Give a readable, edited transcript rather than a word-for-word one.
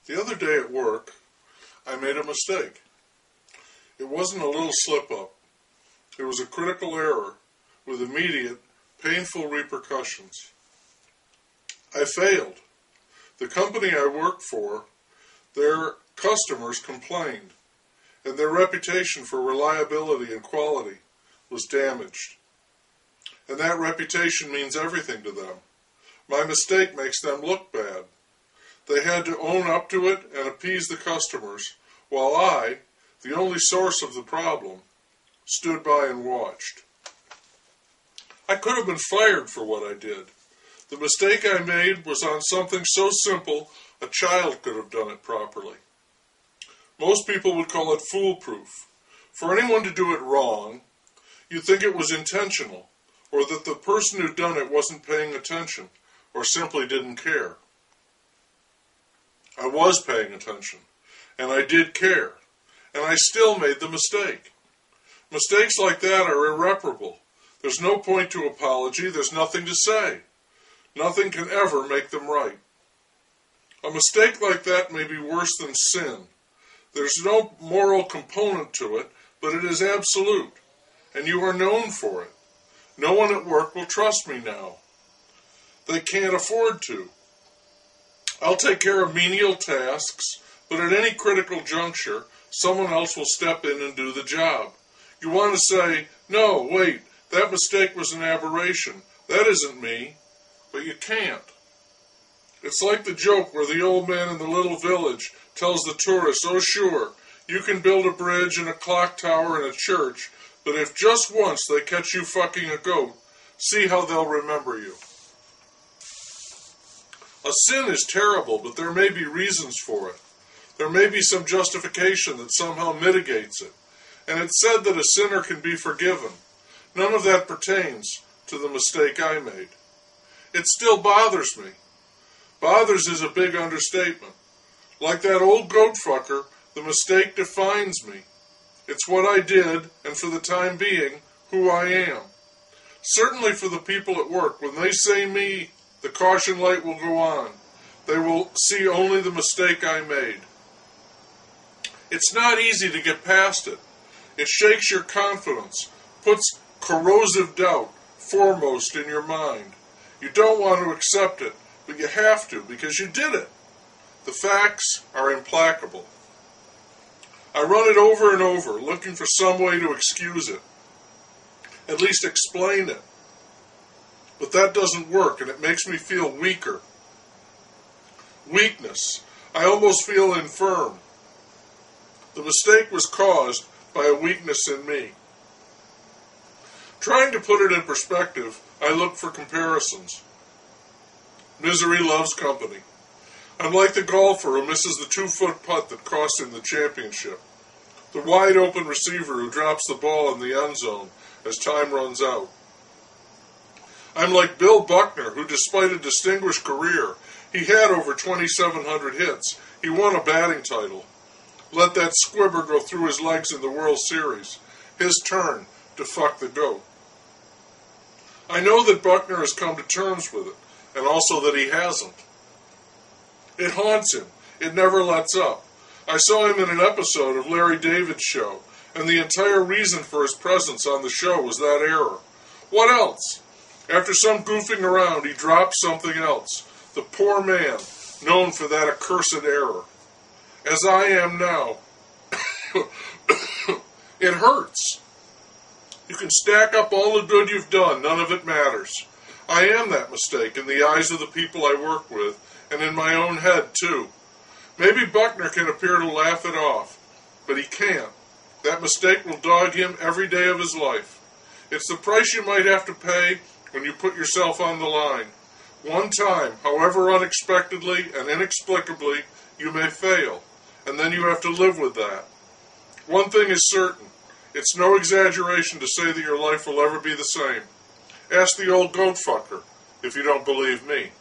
The other day at work, I made a mistake. It wasn't a little slip-up. It was a critical error with immediate, painful repercussions. I failed. The company I worked for, their customers complained, and their reputation for reliability and quality was damaged. And that reputation means everything to them. My mistake makes them look bad. They had to own up to it and appease the customers, while I, the only source of the problem, stood by and watched. I could have been fired for what I did. The mistake I made was on something so simple a child could have done it properly. Most people would call it foolproof. For anyone to do it wrong, you'd think it was intentional, or that the person who'd done it wasn't paying attention, or simply didn't care. I was paying attention, and I did care, and I still made the mistake. Mistakes like that are irreparable. There's no point to apology, there's nothing to say. Nothing can ever make them right. A mistake like that may be worse than sin. There's no moral component to it, but it is absolute, and you are known for it. No one at work will trust me now. They can't afford to. I'll take care of menial tasks, but at any critical juncture, someone else will step in and do the job. You want to say, no, wait, that mistake was an aberration. That isn't me. But you can't. It's like the joke where the old man in the little village tells the tourists, oh sure, you can build a bridge and a clock tower and a church, but if just once they catch you fucking a goat, see how they'll remember you. A sin is terrible, but there may be reasons for it. There may be some justification that somehow mitigates it. And it's said that a sinner can be forgiven. None of that pertains to the mistake I made. It still bothers me. Bothers is a big understatement. Like that old goat fucker, the mistake defines me. It's what I did, and for the time being, who I am. Certainly for the people at work, when they say me, the caution light will go on. They will see only the mistake I made. It's not easy to get past it. It shakes your confidence, puts corrosive doubt foremost in your mind. You don't want to accept it, but you have to because you did it. The facts are implacable. I run it over and over, looking for some way to excuse it, at least explain it. But that doesn't work, and it makes me feel weaker. Weakness. I almost feel infirm. The mistake was caused by a weakness in me. Trying to put it in perspective, I look for comparisons. Misery loves company. I'm like the golfer who misses the 2-foot putt that cost him the championship. The wide-open receiver who drops the ball in the end zone as time runs out. I'm like Bill Buckner, who despite a distinguished career, he had over 2,700 hits. He won a batting title. Let that squibber go through his legs in the World Series. His turn to fuck the goat. I know that Buckner has come to terms with it, and also that he hasn't. It haunts him. It never lets up. I saw him in an episode of Larry David's show, and the entire reason for his presence on the show was that error. What else? After some goofing around, he dropped something else. The poor man, known for that accursed error. As I am now. It hurts. You can stack up all the good you've done. None of it matters. I am that mistake in the eyes of the people I work with, and in my own head, too. Maybe Buckner can appear to laugh it off, but he can't. That mistake will dog him every day of his life. It's the price you might have to pay when you put yourself on the line. One time, however unexpectedly and inexplicably, you may fail, and then you have to live with that. One thing is certain. It's no exaggeration to say that your life will ever be the same. Ask the old goat fucker, if you don't believe me.